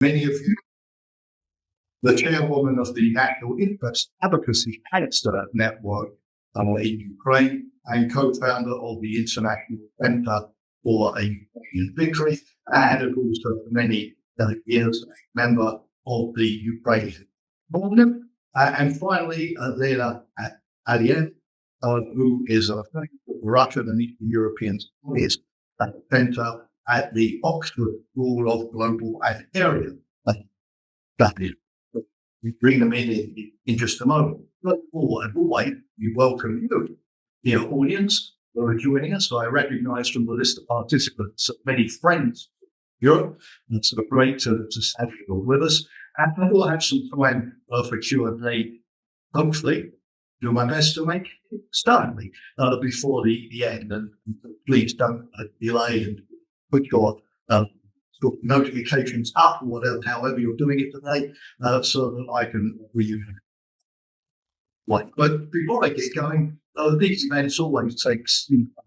Many of you, the chairwoman of the National Interest Advocacy Cancer Network in Ukraine and co-founder of the International Center for a Ukrainian Victory, and of course for many years a member of the Ukrainian Parliament. And finally, Lena Aliev, who is a Russian and Eastern European Studies Center at the Oxford School of Global and Area Studies. We bring them in just a moment. But as always, we welcome you, dear audience, who are joining us. I recognise from the list of participants many friends of Europe. It's sort of great to have you all with us. And we'll have some time for Q&A, hopefully. Do my best to make it start before the end. And please don't delay and put your notifications up or whatever, however you're doing it today, so that I can review it. But before I get going, these events always take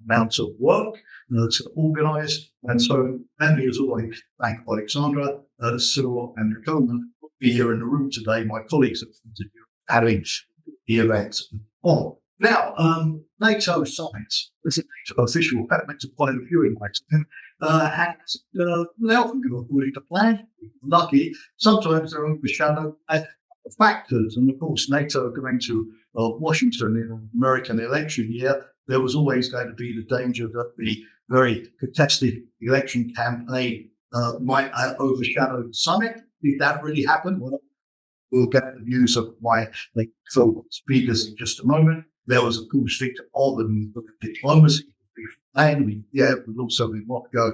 amounts of work to organise, and so let me as always thank Alexandra, Cyril and Nicole for being here in the room today. My colleagues have having the event on. Now, NATO summits, this is NATO official, that makes quite a few invites. And they often go according to plan. Lucky, sometimes they're overshadowed factors. And of course, NATO going to Washington in an American election year, there was always going to be the danger that the very contested election campaign might overshadow the summit. Did that really happen? Well, we'll get the views of my speakers in just a moment. There was, of course, Victor Orban of diplomacy, and we also in Moscow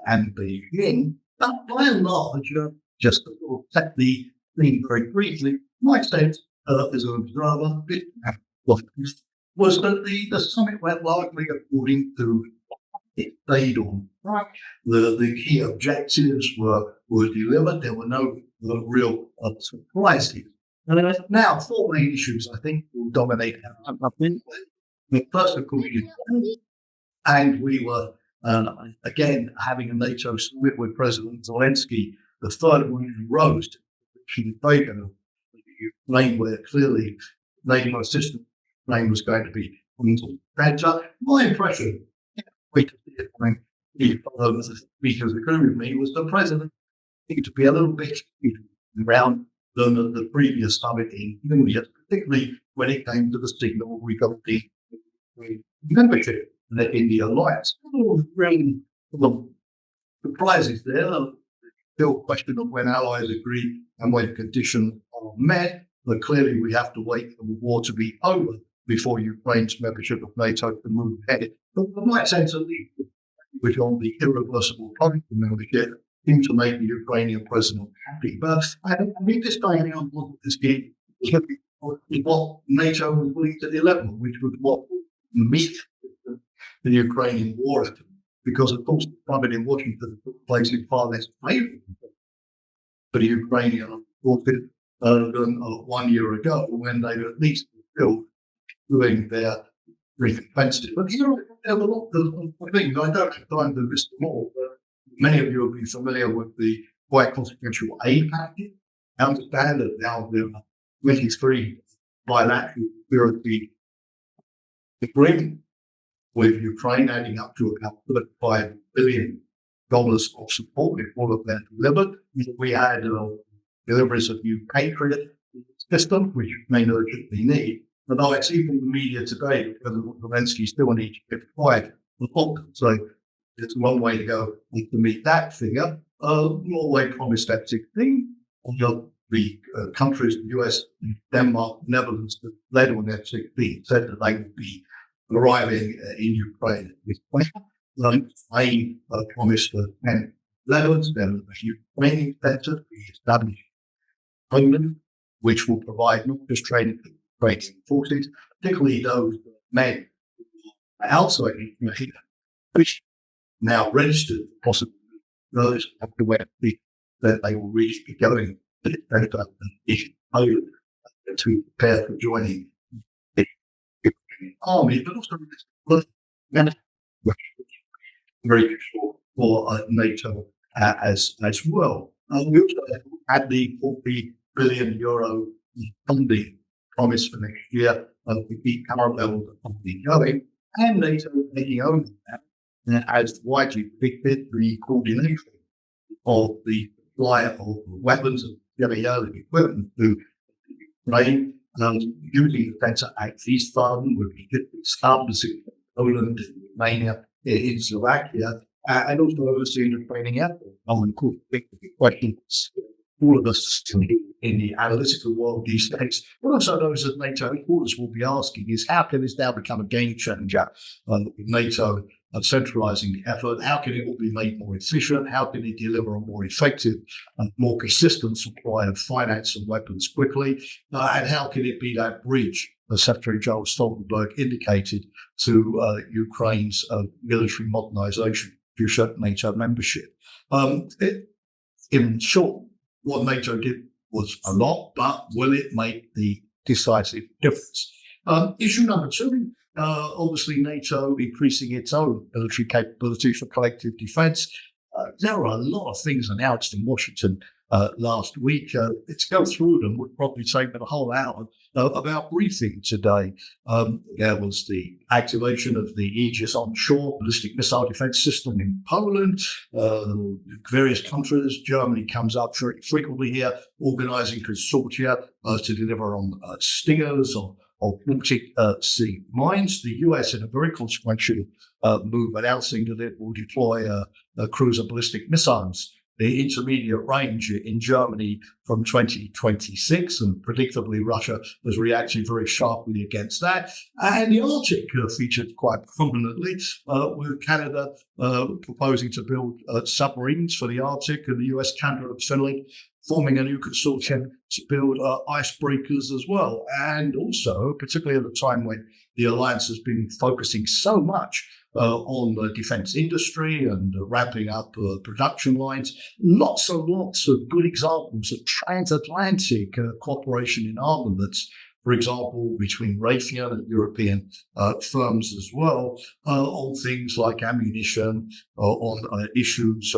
and Beijing. But by and large, just to set the thing very briefly, my sense as an observer was that the summit went largely according to it stayed on track. The key objectives were delivered. There were no real surprises. And now, four main issues, I think, will dominate our first, of course, and we were, again, having a NATO summit with President Zelensky, the third one in a row, to Ukraine, where clearly NATO assistance was going to be better. My impression, wait to see it when the speakers agree with me, was the President needed to be a little bit around than the previous summit in June, particularly when it came to the signal we got the membership in the alliance. Really surprises there. Still question of when allies agree and when conditions are met. But clearly we have to wait for the war to be over before Ukraine's membership of NATO can move ahead. But my sense of which on the irreversible point of membership seemed to make the Ukrainian president happy. But I mean, this time around, this game what NATO was willing to deliver, which was what meet the Ukrainian war effort. Because, of course, the summit in Washington took place in far less favourable for the Ukrainian than 1 year ago, when they were at least still doing their recompense. But here there were a lot of things. I don't have time to list them all, but many of you will be familiar with the quite consequential aid package. I understand that now there are 23 bilateral security agreements with Ukraine, adding up to about $35 billion of support if all of that delivered. We had deliveries of new Patriot system, which may not urgently need. But I see from the media today that President Zelensky still needs to get quiet. So it's one way to go to meet that figure. Norway promised F-16. The countries, the US, Denmark, Netherlands, that led on F-16 said that they would be arriving in Ukraine. I promised the Netherlands, then the Ukrainian center to be established in Poland, which will provide not just training for Ukrainian forces, particularly those men outside Ukraine, which now registered, possibly those have to wear that they will really be going to Poland to prepare for joining the Ukrainian army, but also very useful for NATO as well. We also had the 40 billion euro funding promise for next year. We keep parallel the funding going, and NATO taking over that as widely predicted the coordination of the supply of weapons and semi-early equipment to Ukraine, using the Defence Act East Fund, with the hubs in Poland, Romania, in Slovakia, and also overseeing the training effort. And cool, big questions. All of us in the analytical world these days, but also those at NATO headquarters will be asking is how can this now become a game changer with NATO centralising the effort? How can it all be made more efficient? How can it deliver a more effective and more consistent supply of finance and weapons quickly? And how can it be that bridge, as Secretary General Stoltenberg indicated, to Ukraine's military modernisation, future NATO membership? In short, what NATO did was a lot, but will it make the decisive difference? Issue number two, obviously NATO increasing its own military capabilities for collective defence. There are a lot of things announced in Washington last week. To go through them would probably take a whole hour of our briefing today. There was the activation of the Aegis onshore ballistic missile defence system in Poland. Various countries, Germany comes up very frequently here, organising consortia to deliver on Stingers or Baltic Sea mines. The US, in a very consequential move, announcing that it will deploy cruiser ballistic missiles, the intermediate range in Germany from 2026, and predictably Russia was reacting very sharply against that. And the Arctic featured quite prominently, with Canada proposing to build submarines for the Arctic, and the US, Canada and Finland forming a new consortium to build icebreakers as well. And also, particularly at a time when the alliance has been focusing so much on the defence industry and ramping up production lines, lots and lots of good examples of transatlantic cooperation in armaments, for example, between Raytheon and European firms as well, on things like ammunition, on issues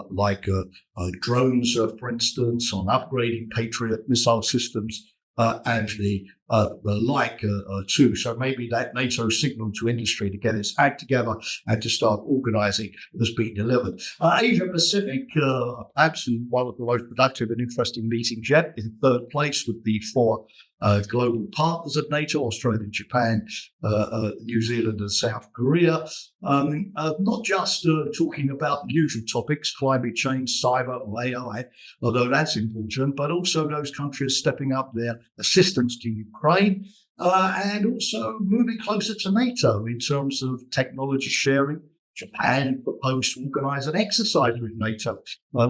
like drones, for instance, on upgrading Patriot missile systems, and the like too. So maybe that NATO signal to industry to get its act together and to start organising has been delivered. Asia Pacific, perhaps one of the most productive and interesting meetings yet, in third place with the four global partners of NATO: Australia, Japan, New Zealand and South Korea. Not just talking about the usual topics, climate change, cyber or AI, although that's important, but also those countries stepping up their assistance to Ukraine, and also moving closer to NATO in terms of technology sharing. Japan proposed to organise an exercise with NATO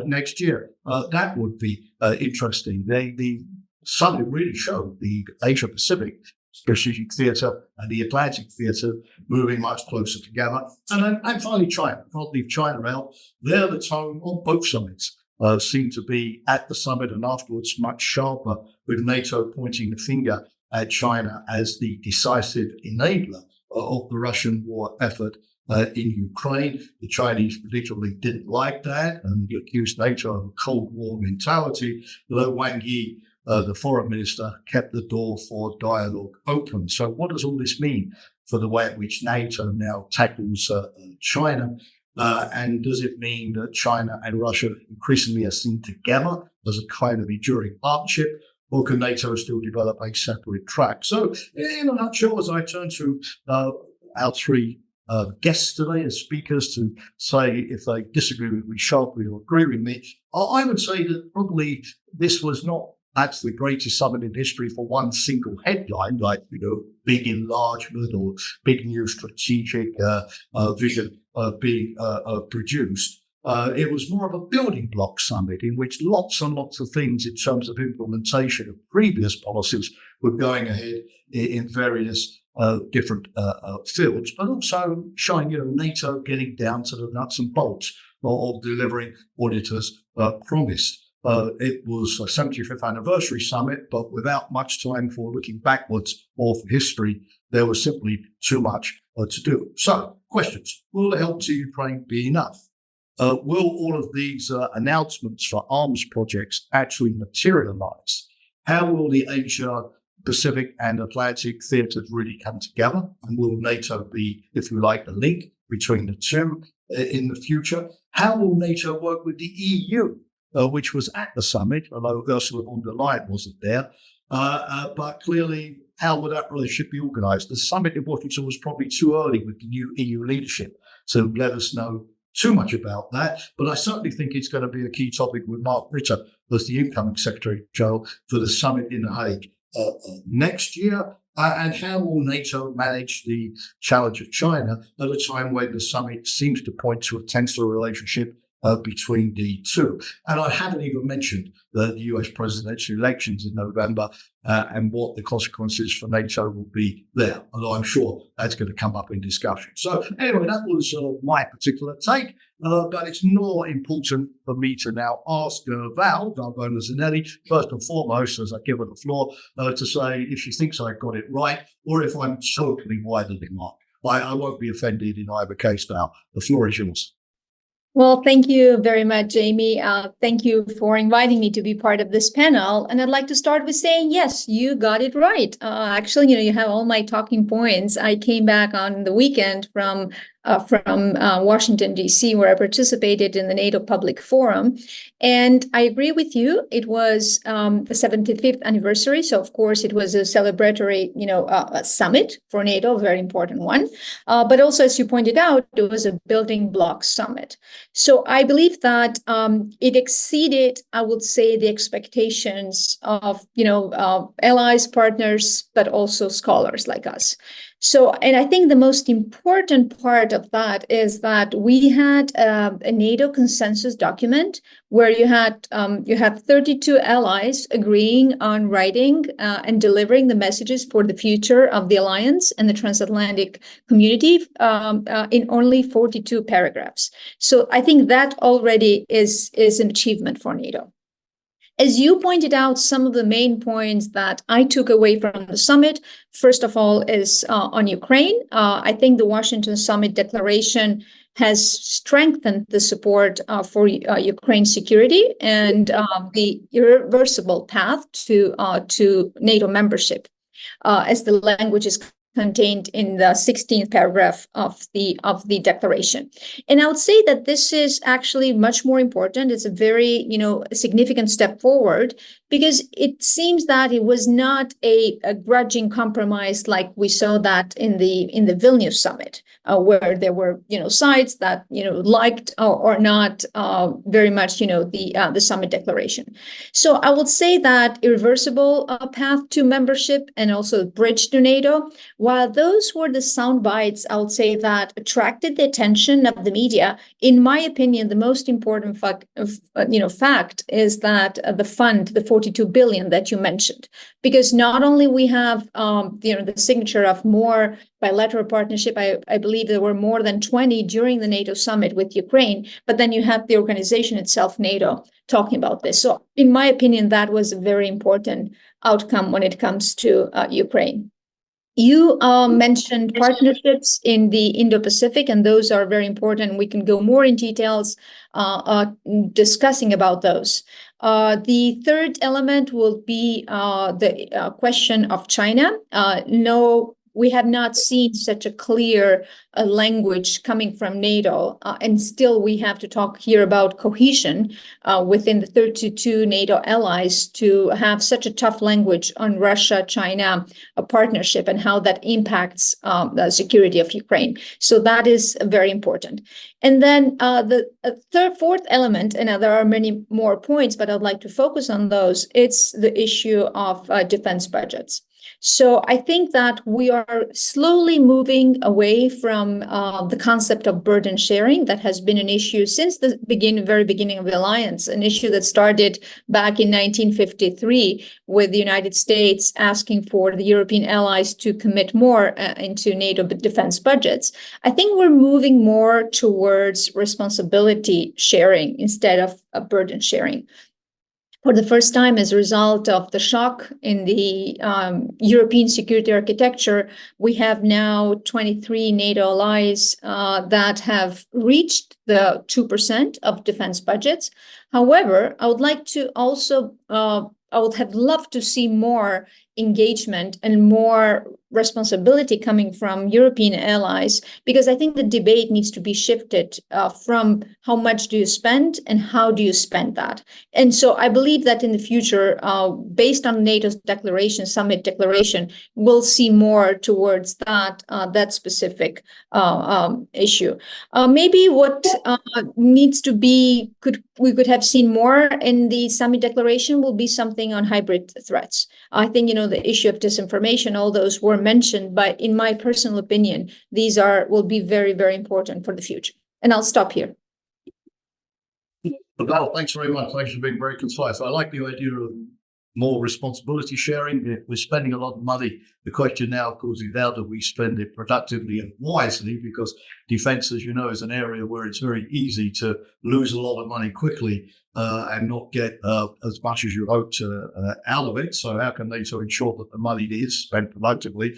next year. That would be interesting. The summit really showed the Asia Pacific strategic theatre and the Atlantic theatre moving much closer together. And finally, China. Can't leave China out. They're the tone on both sides. Seem to be at the summit and afterwards much sharper, with NATO pointing the finger at China as the decisive enabler of the Russian war effort in Ukraine. The Chinese predictably didn't like that and accused NATO of a Cold War mentality, though Wang Yi, the foreign minister, kept the door for dialogue open. So what does all this mean for the way in which NATO now tackles China? And does it mean that China and Russia increasingly are seen together as a kind of enduring partnership, or can NATO still develop a separate track? So in a nutshell, as I turn to our three guests today as speakers to say if they disagree with me sharply or agree with me, I would say that probably this was not that's the greatest summit in history for one single headline, like, big enlargement or big new strategic vision being produced. It was more of a building block summit in which lots and lots of things in terms of implementation of previous policies were going ahead in various different fields, but also showing, NATO getting down to the nuts and bolts of delivering what it has promised. It was a 75th anniversary summit, but without much time for looking backwards or for history, there was simply too much to do. So, questions. Will the help to Ukraine be enough? Will all of these announcements for arms projects actually materialize? How will the Asia Pacific and Atlantic theatres really come together? And will NATO be, if you like, the link between the two in the future? How will NATO work with the EU, which was at the summit, although Ursula von der Leyen wasn't there? But clearly, how will that relationship be organised? The summit in Washington was probably too early with the new EU leadership to let us know too much about that. But I certainly think it's going to be a key topic with Mark Rutte as the incoming Secretary General for the summit in The Hague next year. And how will NATO manage the challenge of China at a time when the summit seems to point to a tenser relationship between the two? And I haven't even mentioned the US presidential elections in November and what the consequences for NATO will be there, although I'm sure that's going to come up in discussion. So anyway, that was my particular take, but it's more important for me to now ask Val Gargona Zanelli, first and foremost, as I give her the floor, to say if she thinks I got it right or if I'm totally wide of the mark. I won't be offended in either case, Val. The floor is yours. Well, thank you very much, Jamie. Thank you for inviting me to be part of this panel. And I'd like to start with saying, yes, you got it right. Actually, you have all my talking points. I came back on the weekend from Washington, D.C., where I participated in the NATO Public Forum. And I agree with you. It was the 75th anniversary. So, of course, it was a celebratory, a summit for NATO, a very important one. But also, as you pointed out, it was a building block summit. So I believe that it exceeded, I would say, the expectations of, allies, partners, but also scholars like us. So, and I think the most important part of that is that we had a NATO consensus document where you had 32 allies agreeing on writing and delivering the messages for the future of the alliance and the transatlantic community in only 42 paragraphs. So I think that already is an achievement for NATO. As you pointed out, some of the main points that I took away from the summit, first of all, is on Ukraine. I think the Washington Summit Declaration has strengthened the support for Ukraine's security and the irreversible path to NATO membership, as the language is contained in the 16th paragraph of the declaration. And I would say that this is actually much more important. It's a very, significant step forward because it seems that it was not a grudging compromise like we saw that in the Vilnius summit, where there were, sides that, liked or not very much, the summit declaration. So I would say that irreversible path to membership and also bridge to NATO, while those were the sound bites, I would say that attracted the attention of the media. In my opinion, the most important fact is that the fund, the 42 billion that you mentioned, because not only we have the signature of more bilateral partnership, I believe there were more than 20 during the NATO summit with Ukraine, but then you have the organization itself, NATO, talking about this. So in my opinion, that was a very important outcome when it comes to Ukraine. You mentioned partnerships in the Indo-Pacific, and those are very important. We can go more in details discussing about those. The third element will be the question of China. No, we have not seen such a clear language coming from NATO, and still we have to talk here about cohesion within the 32 NATO allies to have such a tough language on Russia-China partnership and how that impacts the security of Ukraine. So that is very important. And then the fourth element, and there are many more points, but I'd like to focus on those, it's the issue of defense budgets. So I think that we are slowly moving away from the concept of burden sharing that has been an issue since the very beginning of the alliance, an issue that started back in 1953 with the United States asking for the European allies to commit more into NATO defense budgets. I think we're moving more towards responsibility sharing instead of burden sharing. for the first time, as a result of the shock in the European security architecture, we have now 23 NATO allies that have reached the 2% of defense budgets. However, I would like to also, I would have loved to see more engagement and more responsibility coming from European allies, because I think the debate needs to be shifted from how much do you spend and how do you spend that. And so I believe that in the future, based on NATO's declaration, summit declaration, we'll see more towards that specific issue. Maybe what needs to be, we could have seen more in the summit declaration will be something on hybrid threats. I think, the issue of disinformation, all those were mentioned, but in my personal opinion, these will be very, very important for the future. And I'll stop here. Well, thanks very much. Thanks for being very concise. I like the idea of more responsibility sharing. We're spending a lot of money. The question now, of course, is how do we spend it productively and wisely? Because defense, as you know, is an area where it's very easy to lose a lot of money quickly and not get as much as you hoped out of it. So how can they ensure that the money is spent productively?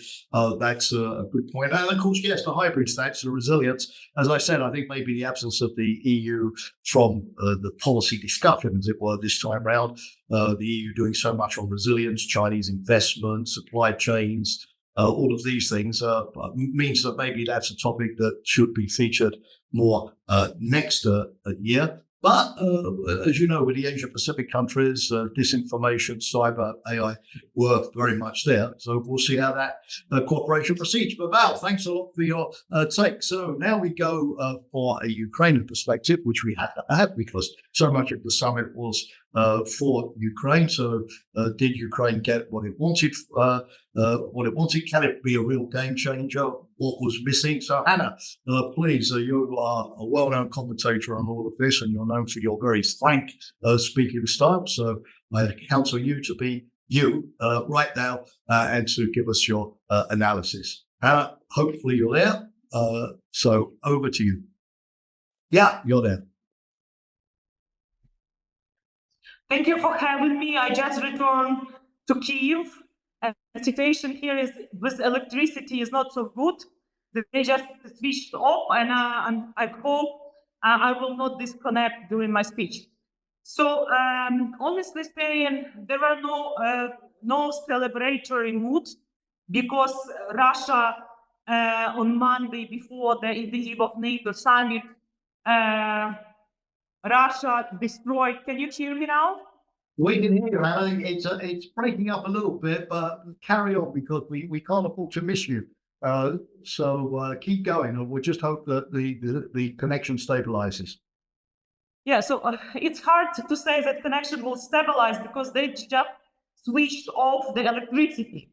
That's a good point. And of course, yes, the hybrid stats, the resilience. As I said, I think maybe the absence of the EU from the policy discussion, as it were, this time around, the EU doing so much on resilience, Chinese investment, supply chains, all of these things means that maybe that's a topic that should be featured more next year. But as you know, with the Asia-Pacific countries, disinformation, cyber, AI were very much there. So we'll see how that cooperation proceeds. But Val, thanks a lot for your take. So now we go for a Ukrainian perspective, which we have to have because so much of the summit was for Ukraine. So did Ukraine get what it wanted? Can it be a real game changer? What was missing? So Hannah, please, you are a well-known commentator on all of this, and you're known for your very frank speaking style. So I counsel you to be you right now and to give us your analysis. Hannah, hopefully you're there. So over to you. Yeah, you're there. Thank you for having me. I just returned to Kyiv. And the situation here is with electricity is not so good. They just switched off, and I hope I will not disconnect during my speech. So honestly saying, there are no celebratory mood because Russia on Monday before the eve of NATO summit, Russia destroyed. Can you hear me now? We can hear you, Hannah. It's breaking up a little bit, but carry on because we can't afford to miss you. So keep going, and we'll just hope that the connection stabilizes. Yeah, so it's hard to say that connection will stabilize because they just switched off the electricity.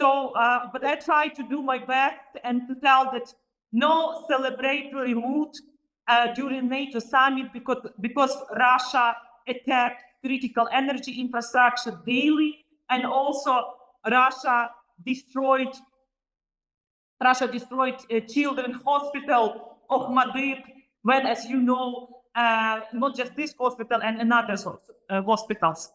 So, but I try to do my best and to tell that no celebratory mood during NATO summit because Russia attacked critical energy infrastructure daily, and also Russia destroyed a children's hospital of Madrid, when, as you know, not just this hospital and another hospitals.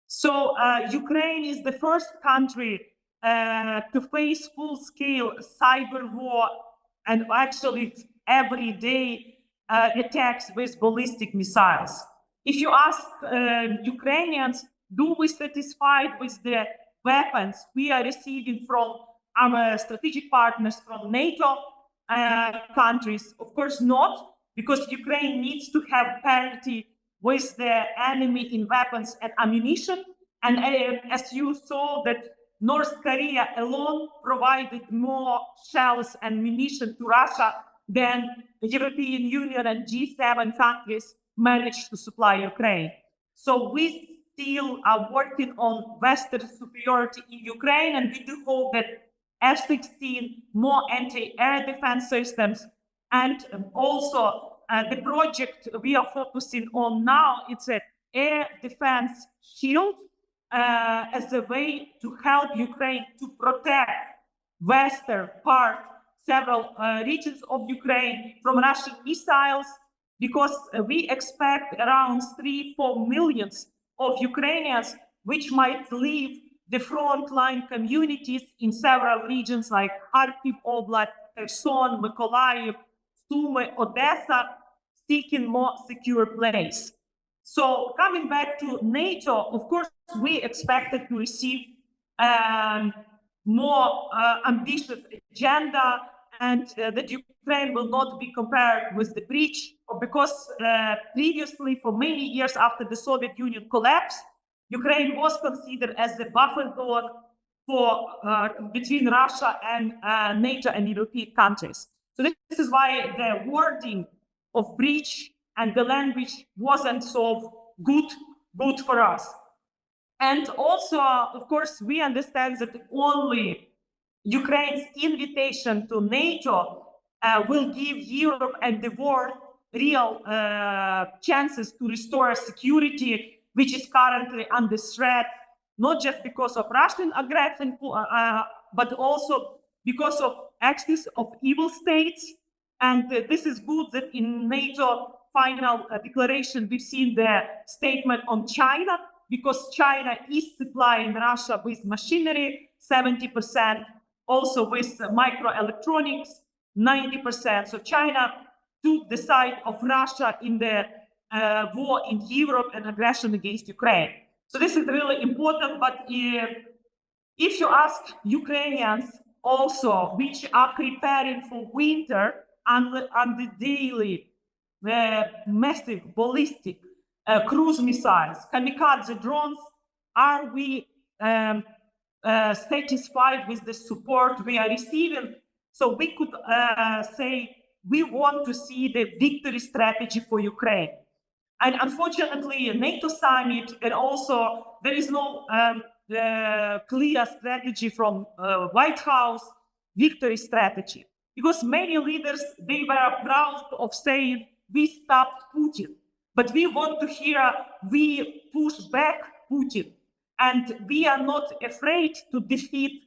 So Ukraine is the first country to face full-scale cyber war, and actually every day attacks with ballistic missiles. If you ask Ukrainians, do we satisfied with the weapons we are receiving from our strategic partners from NATO countries? Of course not, because Ukraine needs to have parity with the enemy in weapons and ammunition. And as you saw, that North Korea alone provided more shells and ammunition to Russia than the European Union and G7 countries managed to supply Ukraine. So we still are working on Western superiority in Ukraine, and we do hope that F-16, more anti-air defense systems, and also the project we are focusing on now, it's an air defense shield as a way to help Ukraine to protect western part, several regions of Ukraine from Russian missiles, because we expect around 3-4 million of Ukrainians, which might leave the frontline communities in several regions like Kharkiv Oblast, Kherson, Mykolaiv, Sumy, Odessa, seeking more secure place. So coming back to NATO, of course, we expected to receive more ambitious agenda, and that Ukraine will not be compared with the breach, because previously, for many years after the Soviet Union collapse, Ukraine was considered as the buffer zone for between Russia and NATO and European countries. So this is why the wording of breach and the language wasn't so good for us. And also, of course, we understand that only Ukraine's invitation to NATO will give Europe and the world real chances to restore security, which is currently under threat, not just because of Russian aggression, but also because of axis of evil states. And this is good that in NATO final declaration, we've seen the statement on China, because China is supplying Russia with machinery, 70%, also with microelectronics, 90%. So China took the side of Russia in the war in Europe and aggression against Ukraine. So this is really important. But if you ask Ukrainians also, which are preparing for winter on the daily massive ballistic cruise missiles, kamikaze drones, are we satisfied with the support we are receiving? So we could say we want to see the victory strategy for Ukraine. And unfortunately, a NATO summit, and also there is no clear strategy from White House, victory strategy. Because many leaders, they were proud of saying, we stopped Putin. But we want to hear, we push back Putin. And we are not afraid to defeat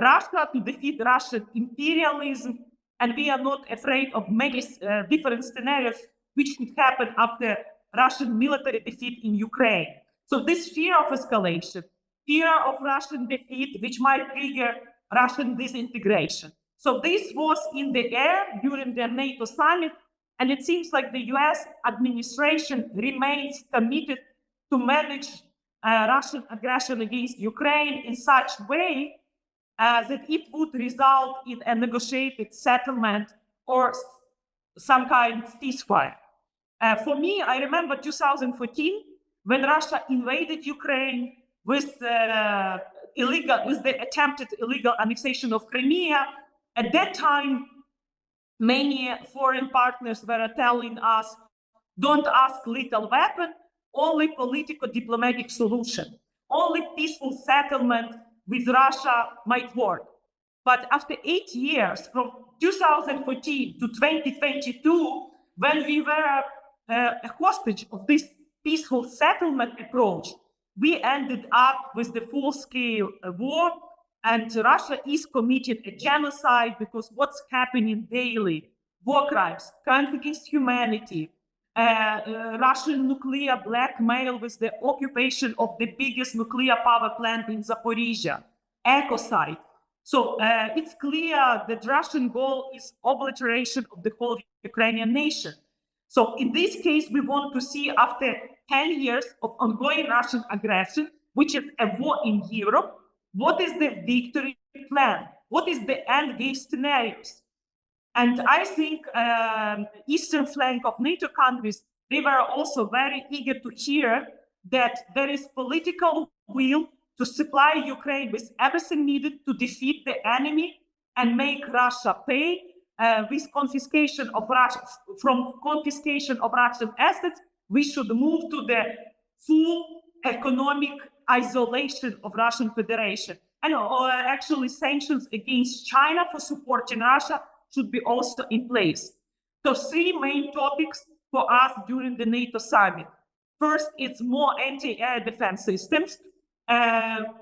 Russia, to defeat Russian imperialism. And we are not afraid of many different scenarios which could happen after Russian military defeat in Ukraine. So this fear of escalation, fear of Russian defeat, which might trigger Russian disintegration. So this was in the air during the NATO summit, and it seems like the US administration remains committed to manage Russian aggression against Ukraine in such a way that it would result in a negotiated settlement or some kind of ceasefire. For me, I remember 2014 when Russia invaded Ukraine with the attempted illegal annexation of Crimea. At that time, many foreign partners were telling us, don't ask lethal weapon, only political diplomatic solution. Only peaceful settlement with Russia might work. But after 8 years, from 2014 to 2022, when we were a hostage of this peaceful settlement approach, we ended up with the full-scale war, and Russia is committing a genocide because what's happening daily, war crimes, crimes against humanity, Russian nuclear blackmail with the occupation of the biggest nuclear power plant in Zaporizhia, ecocide. So it's clear that Russian goal is obliteration of the whole Ukrainian nation. So in this case, we want to see after 10 years of ongoing Russian aggression, which is a war in Europe, what is the victory plan? What is the end game scenarios? And I think eastern flank of NATO countries, they were also very eager to hear that there is political will to supply Ukraine with everything needed to defeat the enemy and make Russia pay with confiscation of confiscation of Russian assets. We should move to the full economic isolation of Russian Federation. And actually sanctions against China for supporting Russia should be also in place. So 3 main topics for us during the NATO summit. First, it's more anti-air defense systems.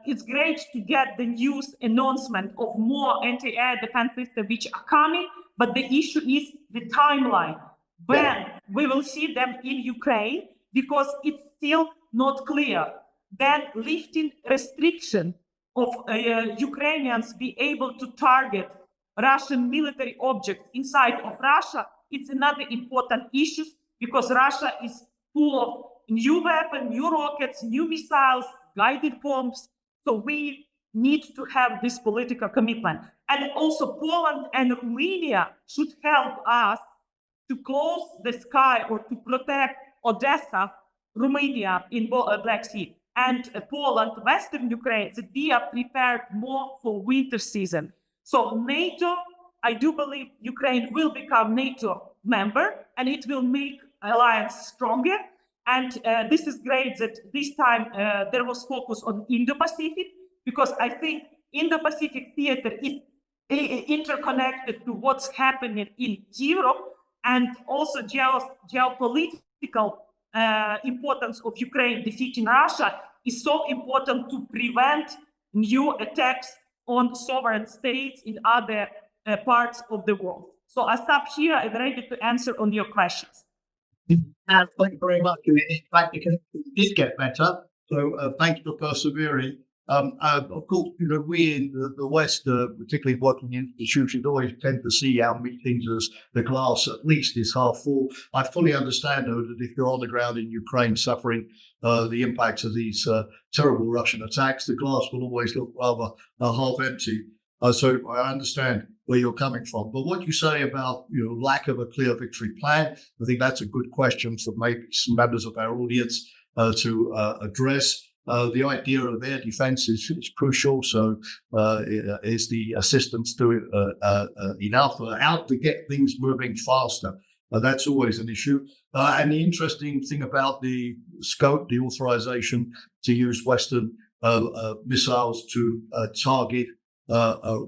It's great to get the news announcement of more anti-air defense systems which are coming, but the issue is the timeline. When we will see them in Ukraine, because it's still not clear, then lifting restriction of Ukrainians be able to target Russian military objects inside of Russia, it's another important issue because Russia is full of new weapons, new rockets, new missiles, guided bombs. So we need to have this political commitment. And also Poland and Romania should help us to close the sky or to protect Odessa, Romania in Black Sea, and Poland, Western Ukraine, that we are prepared more for winter season. So NATO, I do believe Ukraine will become NATO member and it will make alliance stronger. And this is great that this time there was focus on Indo-Pacific, because I think Indo-Pacific theater is interconnected to what's happening in Europe, and also geopolitical importance of Ukraine defeating Russia is so important to prevent new attacks on sovereign states in other parts of the world. So I stop here and ready to answer on your questions. Thank you very much. In fact, it did get better. So thank you for persevering. Of course, we in the West, particularly working institutions, always tend to see our meetings as the glass at least is half full. I fully understand, though, that if you're on the ground in Ukraine suffering the impacts of these terrible Russian attacks, the glass will always look rather half empty. So I understand where you're coming from. But what you say about lack of a clear victory plan, I think that's a good question for maybe some members of our audience to address. The idea of air defense is crucial. So is the assistance to enough out to get things moving faster? That's always an issue. And the interesting thing about the scope, the authorization to use Western missiles to target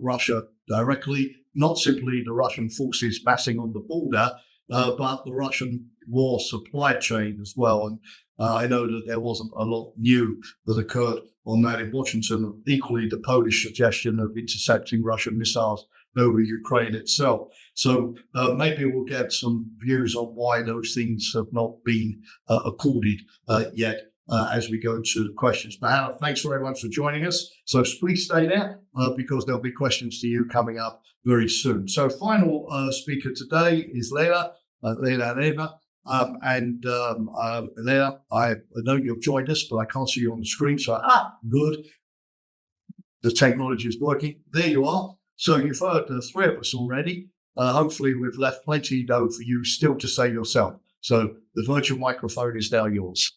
Russia directly, not simply the Russian forces massing on the border, but the Russian war supply chain as well. And I know that there wasn't a lot new that occurred on that in Washington. Equally, the Polish suggestion of intercepting Russian missiles over Ukraine itself. So maybe we'll get some views on why those things have not been accorded yet as we go to the questions. But Hannah, thanks very much for joining us. So please stay there because there'll be questions to you coming up very soon. So final speaker today is Lena. Lena. Lena, I know you've joined us, but I can't see you on the screen. So, good. The technology is working. There you are. So you've heard the three of us already. Hopefully we've left plenty though for you still to say yourself. So the virtual microphone is now yours.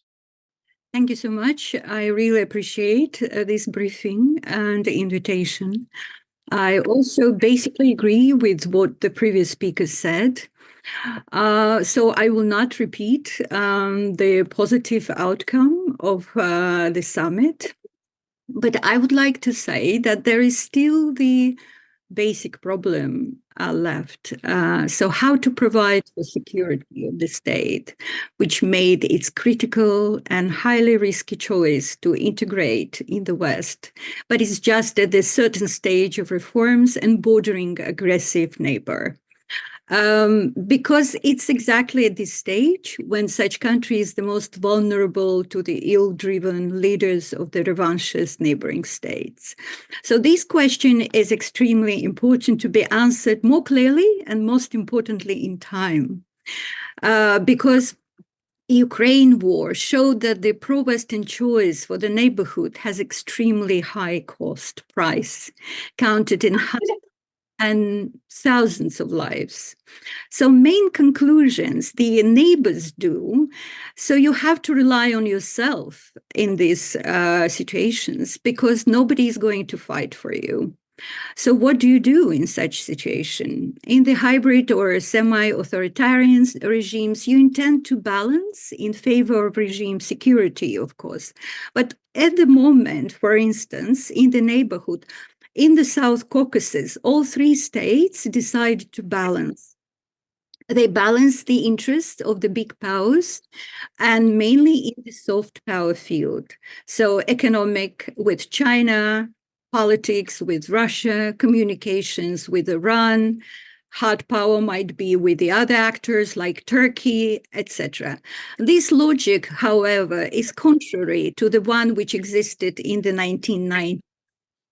Thank you so much. I really appreciate this briefing and the invitation. I also basically agree with what the previous speaker said. So I will not repeat the positive outcome of the summit, but I would like to say that there is still the basic problem left. So how to provide the security of the state, which made its critical and highly risky choice to integrate in the West, but it's just at a certain stage of reforms and bordering aggressive neighbor. Because it's exactly at this stage when such country is the most vulnerable to the ill-driven leaders of the revanchist neighboring states. So this question is extremely important to be answered more clearly and most importantly in time. Because Ukraine war showed that the pro-Western choice for the neighborhood has extremely high cost price, counted in hundreds and thousands of lives. So main conclusions, the neighbors do. So you have to rely on yourself in these situations because nobody is going to fight for you. So what do you do in such situation? In the hybrid or semi-authoritarian regimes, you intend to balance in favor of regime security, of course. But at the moment, for instance, in the neighborhood, in the South Caucasus, all three states decided to balance. They balance the interests of the big powers and mainly in the soft power field. So economic with China, politics with Russia, communications with Iran, hard power might be with the other actors like Turkey, etc. This logic, however, is contrary to the one which existed in the 1990s,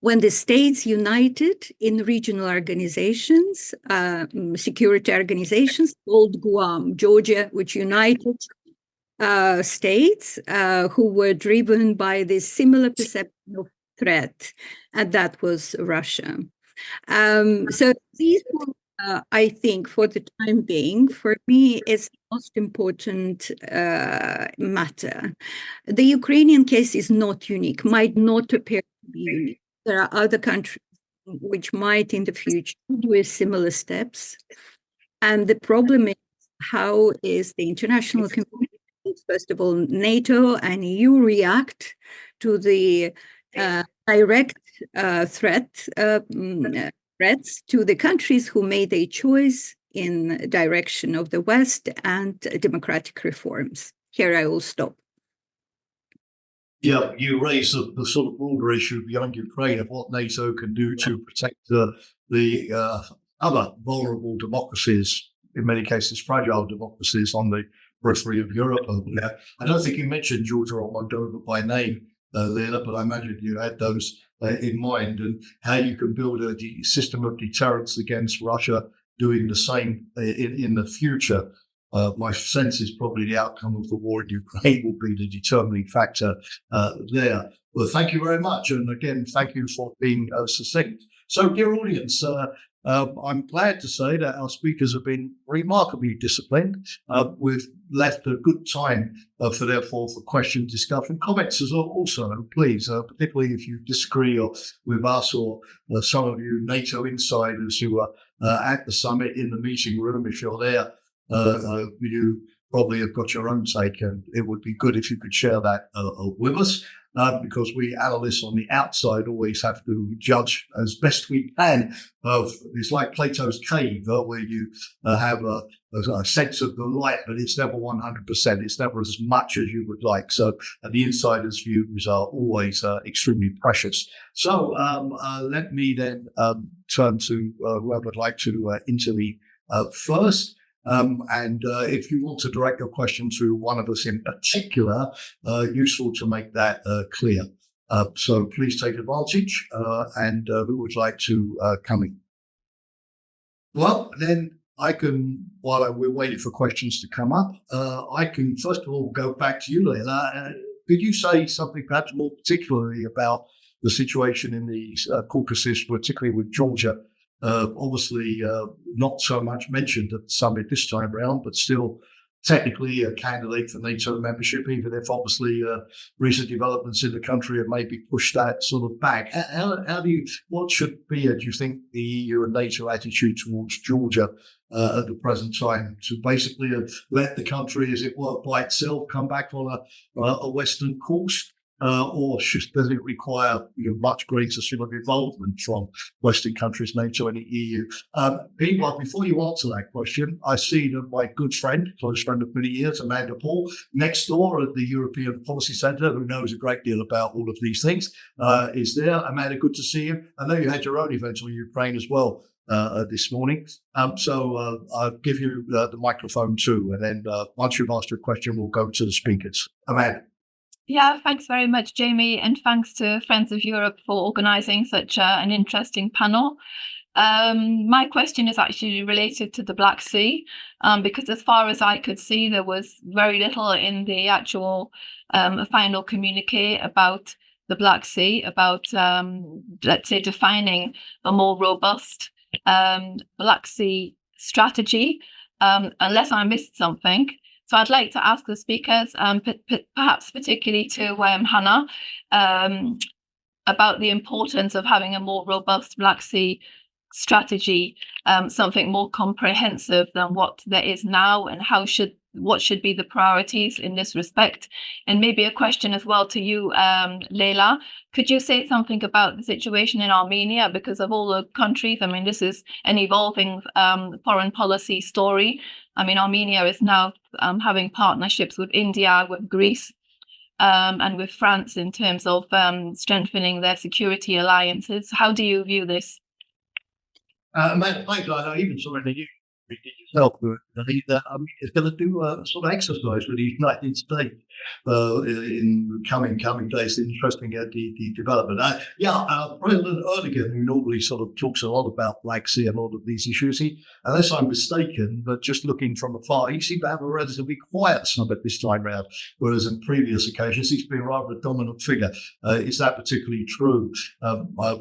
when the states united in regional organizations, security organizations called Guam, Georgia, which united states who were driven by this similar perception of threat, and that was Russia. So these were, I think, for the time being, for me, is the most important matter. The Ukrainian case is not unique, might not appear to be unique. There are other countries which might in the future do similar steps. And the problem is, how is the international community, first of all, NATO and EU, react to the direct threats to the countries who made a choice in direction of the West and democratic reforms. Here I will stop. Yeah, you raise the sort of broader issue beyond Ukraine of what NATO can do to protect the other vulnerable democracies, in many cases fragile democracies on the periphery of Europe over there. I don't think you mentioned Georgia or Moldova by name, Leila, but I imagine you had those in mind, and how you can build a system of deterrence against Russia doing the same in the future. My sense is probably the outcome of the war in Ukraine will be the determining factor there. Well, thank you very much. And again, thank you for being succinct. So, dear audience, I'm glad to say that our speakers have been remarkably disciplined. We've left a good time for question, discussion, comments as well. Also, please, particularly if you disagree with us or some of you NATO insiders who are at the summit in the meeting room, if you're there, you probably have got your own take, and it would be good if you could share that with us. Because we analysts on the outside always have to judge as best we can. It's like Plato's cave, where you have a sense of the light, but it's never 100%. It's never as much as you would like. So the insider's views are always extremely precious. So let me then turn to whoever would like to intervene first. And if you want to direct your question to one of us in particular, useful to make that clear. So please take advantage. And who would like to come in? Well, then I can, while we're waiting for questions to come up, I can first of all go back to you, Leila. Could you say something perhaps more particularly about the situation in the Caucasus, particularly with Georgia? Obviously, not so much mentioned at the summit this time around, but still technically a candidate for NATO membership, even if obviously recent developments in the country have maybe pushed that sort of back. What should be, do you think, the EU and NATO attitude towards Georgia at the present time, to basically let the country, as it were, by itself come back on a Western course? Or does it require much greater sort of involvement from Western countries, NATO and the EU? Meanwhile, before you answer that question, I see that my good friend, close friend of many years, Amanda Paul, next door at the European Policy Centre, who knows a great deal about all of these things, is there. Amanda, good to see you. I know you had your own event on Ukraine as well this morning. So I'll give you the microphone too. And then once you've asked your question, we'll go to the speakers. Amanda. Yeah, thanks very much, Jamie, and thanks to Friends of Europe for organising such an interesting panel. My question is actually related to the Black Sea, because as far as I could see, there was very little in the actual final communique about the Black Sea, about, let's say, defining a more robust Black Sea strategy, unless I missed something. So I'd like to ask the speakers, perhaps particularly to Hannah, about the importance of having a more robust Black Sea strategy, something more comprehensive than what there is now, and what should be the priorities in this respect. And maybe a question as well to you, Leila. Could you say something about the situation in Armenia? Because of all the countries, I mean, this is an evolving foreign policy story. I mean, Armenia is now having partnerships with India, with Greece, and with France in terms of strengthening their security alliances. How do you view this? Man, thanks. I even saw in the news yourself that it's going to do a sort of exercise with the United States in coming days. Interesting the development. President Erdogan, who normally sort of talks a lot about Black Sea and a lot of these issues, unless I'm mistaken, but just looking from afar, he seemed to have a relatively quiet summit this time round, whereas in previous occasions he's been rather a dominant figure. Is that particularly true?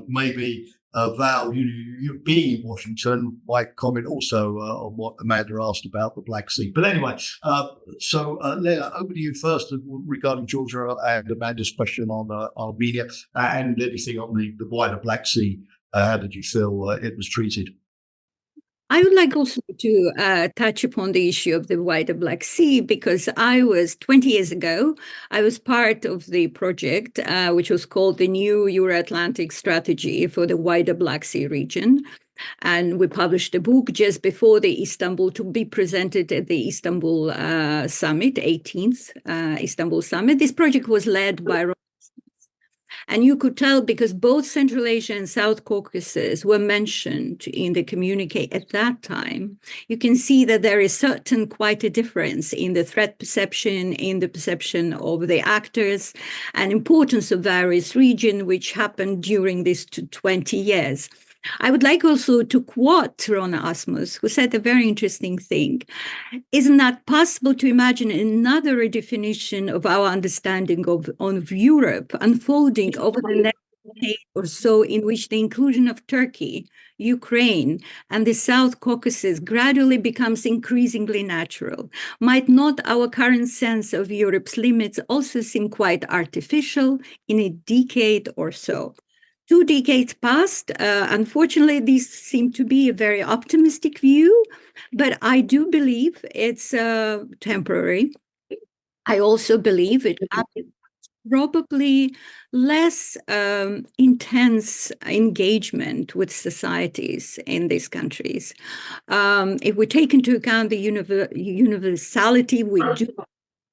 Maybe Val, you being in Washington, might comment also on what Amanda asked about the Black Sea. But anyway, Leila, over to you first regarding Georgia and Amanda's question on Armenia and anything on the wider Black Sea. How did you feel it was treated? I would like also to touch upon the issue of the wider Black Sea, because 20 years ago, I was part of the project, which was called the New Euro-Atlantic Strategy for the wider Black Sea region. And we published a book just before the Istanbul, to be presented at the Istanbul Summit, 18th Istanbul Summit. This project was led by and you could tell, because both Central Asia and South Caucasus were mentioned in the communique at that time, you can see that there is quite a difference in the threat perception, in the perception of the actors, and importance of various regions, which happened during these 20 years. I would like also to quote Ron Asmus, who said a very interesting thing. Isn't that possible to imagine another redefinition of our understanding of Europe unfolding over the next decade or so, in which the inclusion of Turkey, Ukraine, and the South Caucasus gradually becomes increasingly natural? Might not our current sense of Europe's limits also seem quite artificial in a decade or so? 2 decades passed. Unfortunately, these seem to be a very optimistic view, but I do believe it's temporary. I also believe it probably less intense engagement with societies in these countries. If we take into account the universality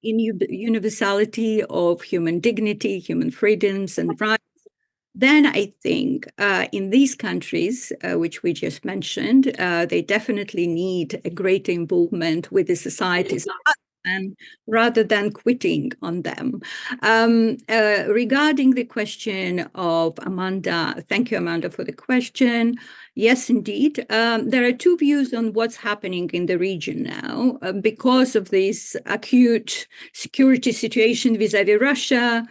universality of human dignity, human freedoms and rights, then I think in these countries, which we just mentioned, they definitely need a greater involvement with the societies and rather than quitting on them. Regarding the question of Amanda, thank you, Amanda, for the question. Yes, indeed. There are 2 views on what's happening in the region now because of this acute security situation vis-à-vis Russia.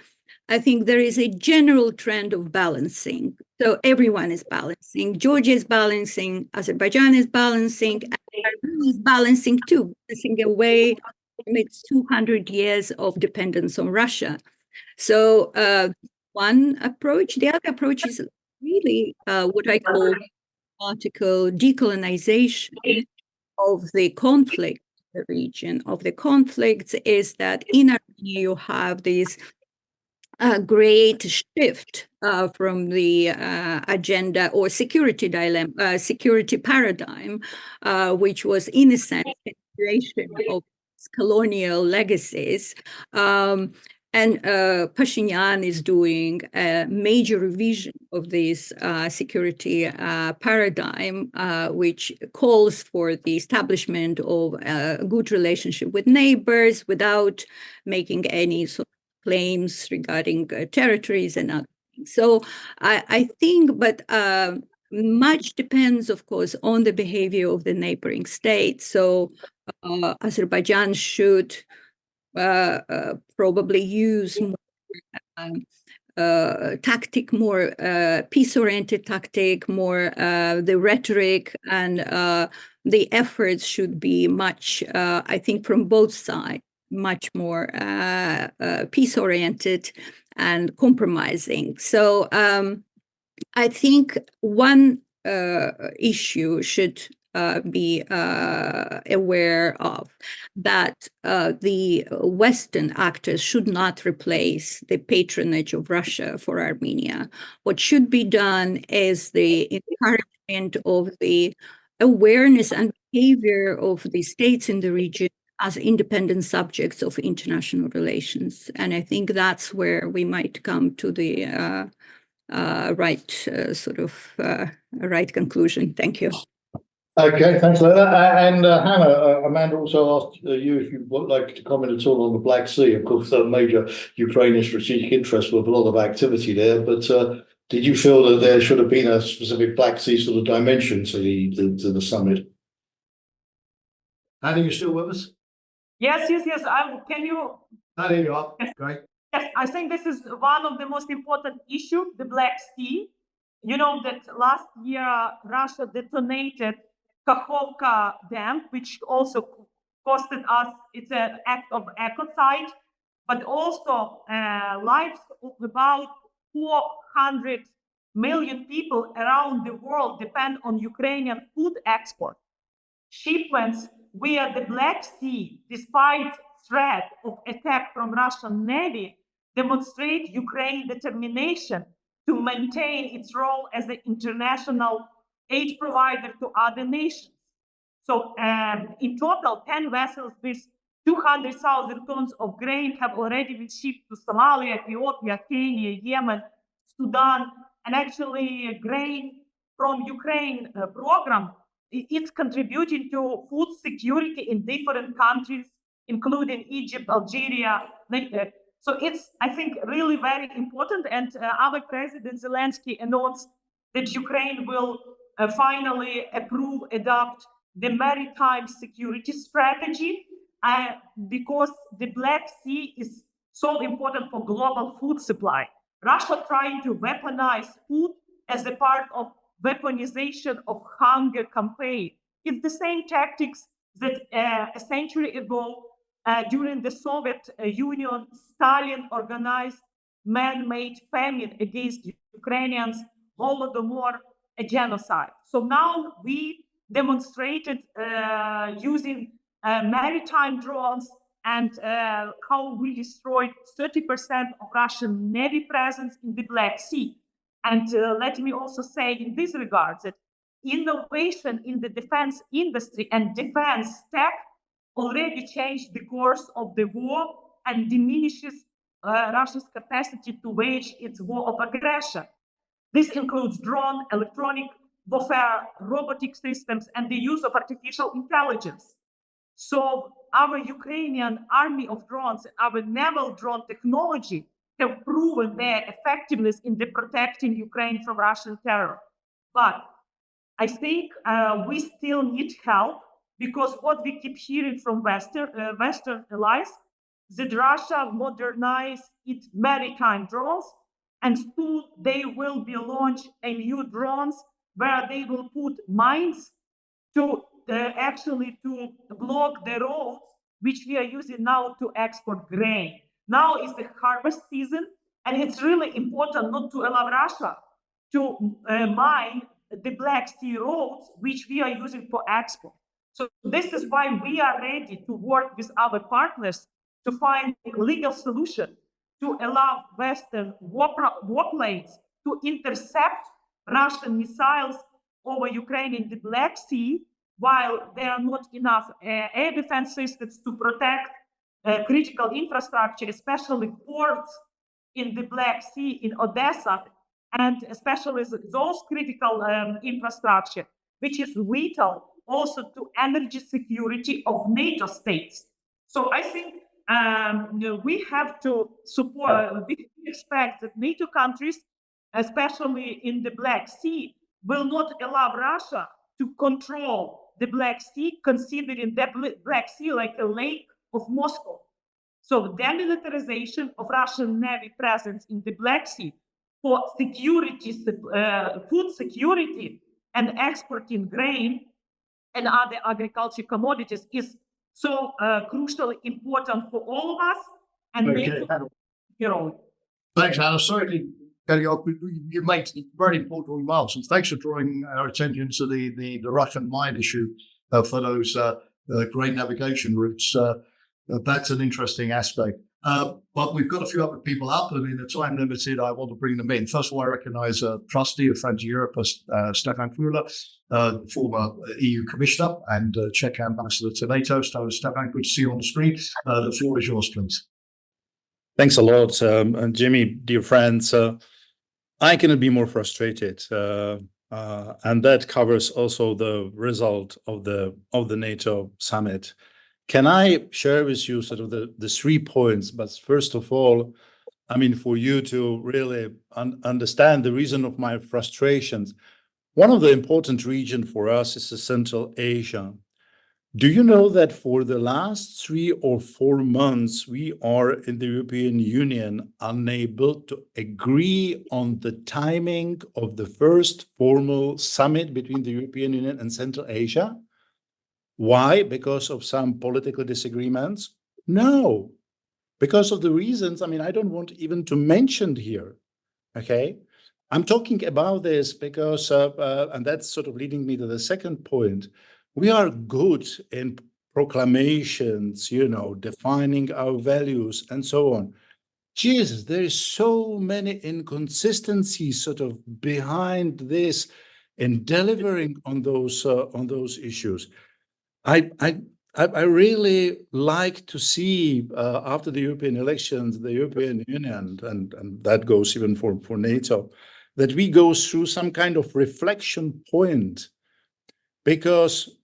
I think there is a general trend of balancing. So everyone is balancing. Georgia is balancing, Azerbaijan is balancing, and Armenia is balancing too, balancing away from its 200 years of dependence on Russia. So one approach. The other approach is really what I call article decolonization of the conflict in the region. Of the conflicts is that in Armenia you have this a great shift from the agenda or security paradigm, which was in a sense a continuation of colonial legacies. And Pashinyan is doing a major revision of this security paradigm, which calls for the establishment of a good relationship with neighbors without making any sort of claims regarding territories and other things. So I think, but much depends, of course, on the behavior of the neighboring states. So Azerbaijan should probably use more tactic, more peace-oriented tactic, more the rhetoric, and the efforts should be much, I think, from both sides, much more peace-oriented and compromising. So I think one issue should be aware of, that the Western actors should not replace the patronage of Russia for Armenia. What should be done is the encouragement of the awareness and behavior of the states in the region as independent subjects of international relations. And I think that's where we might come to the right conclusion. Thank you. Okay, thanks, Lena. And Hannah, Amanda also asked you if you would like to comment at all on the Black Sea. Of course, a major Ukrainian strategic interest with a lot of activity there. But did you feel that there should have been a specific Black Sea sort of dimension to the summit? Hannah, you still with us? Yes. Can you? Hannah, you are. Yes. Great. Yes, I think this is one of the most important issues, the Black Sea. You know that last year Russia detonated Kakhovka Dam, which also costed us, it's an act of ecocide, but also lives of about 400 million people around the world depend on Ukrainian food export. Shipments via the Black Sea, despite threat of attack from Russian Navy, demonstrate Ukraine's determination to maintain its role as an international aid provider to other nations. So in total, 10 vessels with 200,000 tons of grain have already been shipped to Somalia, Ethiopia, Kenya, Yemen, Sudan, and actually grain from Ukraine program, it's contributing to food security in different countries, including Egypt, Algeria. So it's, I think, really very important. And our President Zelensky announced that Ukraine will finally adopt the maritime security strategy because the Black Sea is so important for global food supply. Russia trying to weaponize food as a part of weaponization of hunger campaign. It's the same tactics that a century ago, during the Soviet Union, Stalin organized man-made famine against Ukrainians, Holodomor, a genocide. So now we demonstrated using maritime drones and how we destroyed 30% of Russian Navy presence in the Black Sea. And let me also say in this regard that innovation in the defense industry and defense tech already changed the course of the war and diminishes Russia's capacity to wage its war of aggression. This includes drone, electronic warfare, robotic systems, and the use of artificial intelligence. So our Ukrainian army of drones, our naval drone technology have proven their effectiveness in the protecting Ukraine from Russian terror. But I think we still need help because what we keep hearing from Western allies, that Russia modernized its maritime drones, and soon they will be launched a new drones where they will put mines to actually to block the roads which we are using now to export grain. Now is the harvest season, and it's really important not to allow Russia to mine the Black Sea roads which we are using for export. So this is why we are ready to work with our partners to find a legal solution to allow Western warplanes to intercept Russian missiles over Ukraine in the Black Sea, while there are not enough air defense systems to protect critical infrastructure, especially ports in the Black Sea, in Odessa, and especially those critical infrastructure, which is vital also to energy security of NATO states. So I think we have to support, we expect that NATO countries, especially in the Black Sea, will not allow Russia to control the Black Sea, considering the Black Sea like a lake of Moscow. So demilitarization of Russian Navy presence in the Black Sea for security, food security, and exporting grain and other agricultural commodities is so crucially important for all of us. And Thanks, Hannah. Sorry to cut you off. You made very important remarks, and thanks for drawing our attention to the Russian mine issue for those grain navigation routes. That's an interesting aspect. But we've got a few other people up, and in the time limited, I want to bring them in. First of all, I recognize a trustee of Friends of Europe, Stefan Fuller, former EU Commissioner and Czech Ambassador to NATO. So, Stefan, good to see you on the screen. The floor is yours, please. Thanks a lot, and Jimmy, dear friends. I cannot be more frustrated, and that covers also the result of the NATO summit. Can I share with you sort of the 3 points? But first of all, I mean, for you to really understand the reason of my frustrations, one of the important regions for us is Central Asia. Do you know that for the last 3 or 4 months, we are in the European Union unable to agree on the timing of the first formal summit between the European Union and Central Asia? Why? Because of some political disagreements? No, because of the reasons, I mean, I don't want even to mention here, okay? I'm talking about this because, and that's sort of leading me to the second point. We are good in proclamations, you know, defining our values and so on. Jesus, there is so many inconsistencies sort of behind this in delivering on those issues. I really like to see after the European elections, the European Union, and that goes even for NATO, that we go through some kind of reflection point, because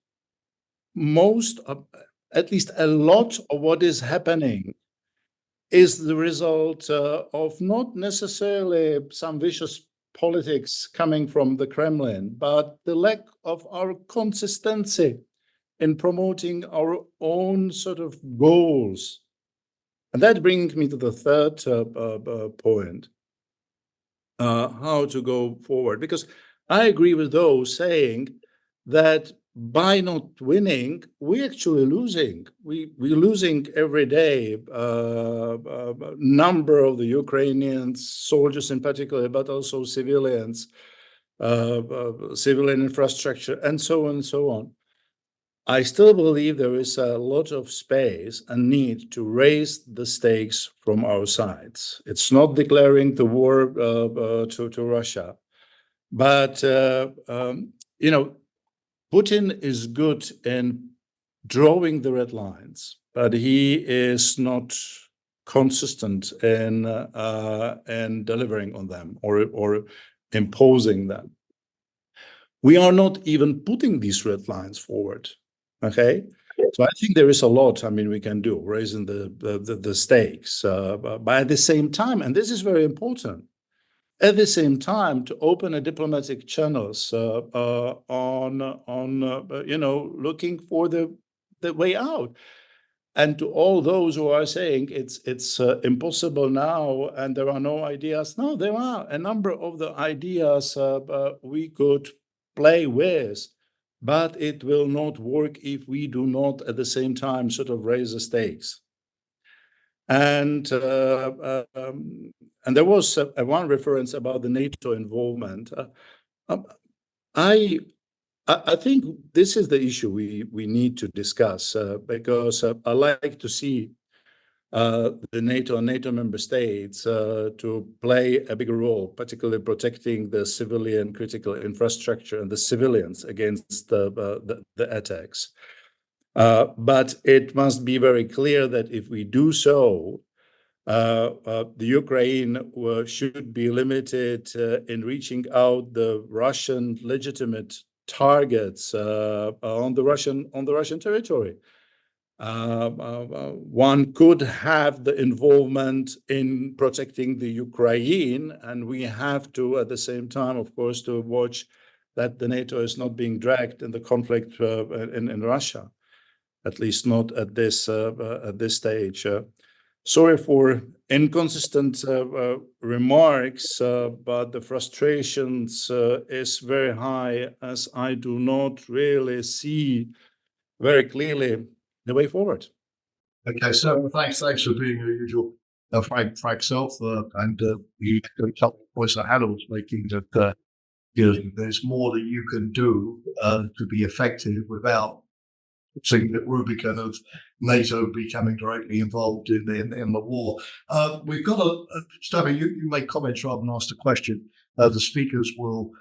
most of, at least a lot of what is happening is the result of not necessarily some vicious politics coming from the Kremlin, but the lack of our consistency in promoting our own sort of goals. And that brings me to the third point, how to go forward. Because I agree with those saying that by not winning, we're actually losing. We're losing every day. Number of the Ukrainian soldiers in particular, but also civilians, civilian infrastructure, and so on and so on. I still believe there is a lot of space and need to raise the stakes from our sides. It's not declaring the war to Russia, but you know, Putin is good in drawing the red lines, but he is not consistent in delivering on them or imposing them. We are not even putting these red lines forward. Okay, so I think there is a lot, I mean, we can do, raising the stakes, but at the same time, and this is very important, at the same time, to open a diplomatic channels on you know, looking for the way out. And to all those who are saying it's impossible now and there are no ideas, no, there are a number of the ideas we could play with. But it will not work if we do not at the same time sort of raise the stakes. And there was one reference about the NATO involvement. I think this is the issue we need to discuss because I like to see the NATO and NATO member states to play a bigger role, particularly protecting the civilian critical infrastructure and the civilians against the attacks. But it must be very clear that if we do so, the Ukraine should be limited in reaching out the Russian legitimate targets on the Russian territory. One could have the involvement in protecting the Ukraine, and we have to, at the same time, of course, to watch that the NATO is not being dragged in the conflict in Russia, at least not at this stage. Sorry for inconsistent remarks, but the frustrations is very high, as I do not really see very clearly the way forward. Okay, so thanks for being your usual frank self, and the couple of points that Hannah was making that you know, there's more that you can do to be effective without seeing the Rubicon of NATO becoming directly involved in the war. We've got Stefan, you make comments rather than ask a question. The speakers will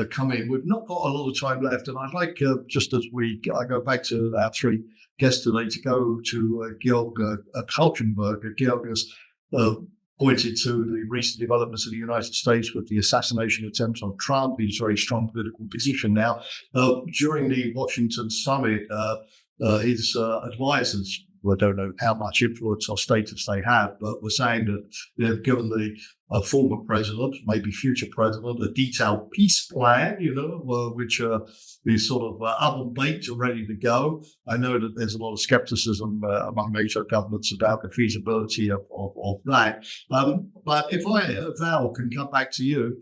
come in. We've not got a lot of time left, and I'd like, just as I go back to our 3 guests today, to go to Georg Kaltenberg. Georg is pointed to the recent developments in the United States with the assassination attempt on Trump, his very strong political position now. During the Washington summit, his advisors, who I don't know how much influence or status they have, but were saying that they've given the former president, maybe future president, a detailed peace plan, which is sort of oven baked and ready to go. I know that there's a lot of skepticism among NATO governments about the feasibility of that. But if I, Val, can come back to you,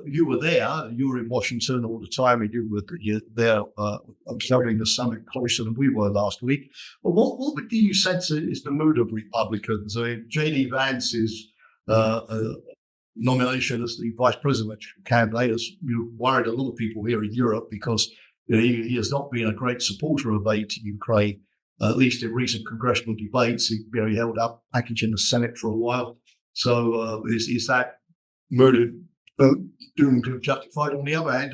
you were there, you were in Washington all the time, and you're there observing the summit closer than we were last week. But what would you sense is the mood of Republicans? I mean, J.D. Vance's nomination as the vice presidential candidate has worried a lot of people here in Europe because he has not been a great supporter of aid to Ukraine, at least in recent congressional debates. He held up package in the Senate for a while. So is that mood doomed to justified? On the other hand,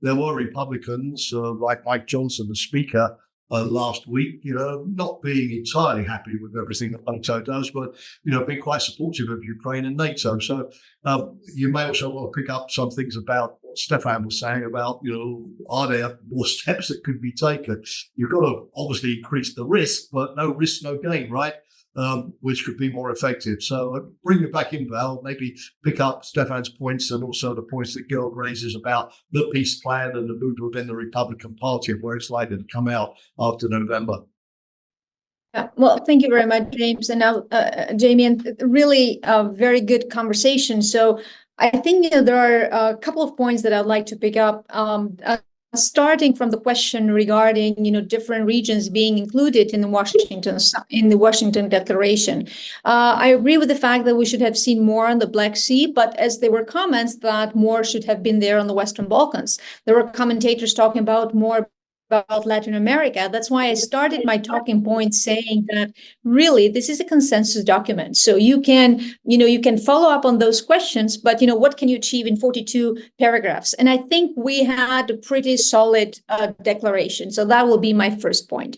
there were Republicans like Mike Johnson, the Speaker, last week, not being entirely happy with everything that NATO does, but, being quite supportive of Ukraine and NATO. So you may also want to pick up some things about what Stefan was saying about, are there more steps that could be taken? You've got to obviously increase the risk, but no risk, no gain, right? Which could be more effective. So bring it back in, Val, maybe pick up Stefan's points and also the points that Gil raises about the peace plan and the mood within the Republican Party and where it's likely to come out after November. Well, thank you very much, James. And now, Jamie, and really a very good conversation. So I think there are a couple of points that I'd like to pick up. Starting from the question regarding, different regions being included in the Washington Declaration, I agree with the fact that we should have seen more on the Black Sea, but as there were comments that more should have been there on the Western Balkans, there were commentators talking about more about Latin America. That's why I started my talking point saying that really this is a consensus document. So you can follow up on those questions, but what can you achieve in 42 paragraphs? And I think we had a pretty solid declaration. So that will be my first point.